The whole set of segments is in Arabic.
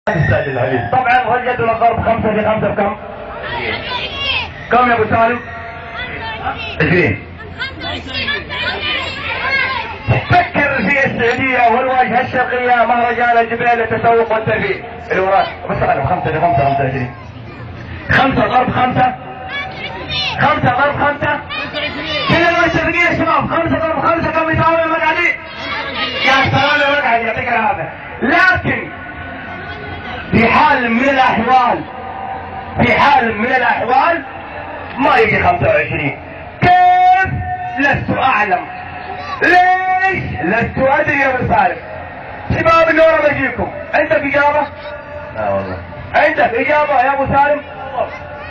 استعجل الحديث. طبعا هو الجدول الضرب 5 في 5 بكم؟ كم يا ابو سالم؟ 20. فكر في السعودية والواجهة الشرقية مهرجان الجبال للتسوق والترفيه اللي وراك. بس 5 في 5 25. 5 ضرب 5 5 ضرب 5 كذا المشرقين يا شباب. 5 ضرب 5 كم يساوي يا مقعدي؟ يا سلام يا مقعدي يعطيك العافية. لكن في حال من الأحوال ما يجي 25. كيف؟ لست أعلم. ليش؟ لست أدري يا أبو سالم. شباب اللي ورا بجيكم، عندك إجابة؟ لا والله. عندك إجابة يا أبو سالم؟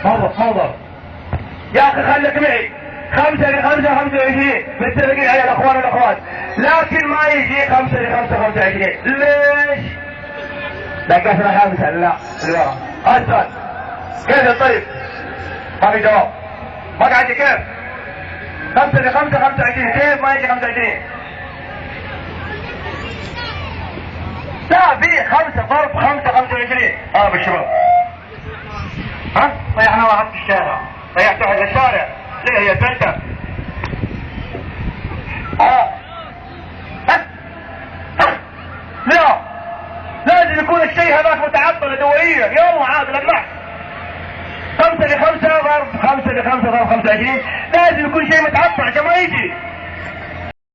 موضوع يا أخي خليك معي. 5 في 5 25 متفقين على الأخوان والأخوات، لكن ما يجي 5 في 5 25. ليش؟ دقتنا 5 لا اللي ورا. أسأل كيف طيب؟ ما في جواب. مقعدي كيف؟ 5 في 5 25 كيف ما يجي 25؟ لا في 5 ضرب 5 25. بالشباب. ها؟ ضيعنا واحد في الشارع. ضيعت واحد في الشارع. ليه هي سنتة؟ لا لازم يكون الشيء هذاك متعطل دوريا. يوم عاد لمح 5 في 5 ضرب 5 في 5 ضرب 25 لازم يكون شيء متعطل عشان ما يجي.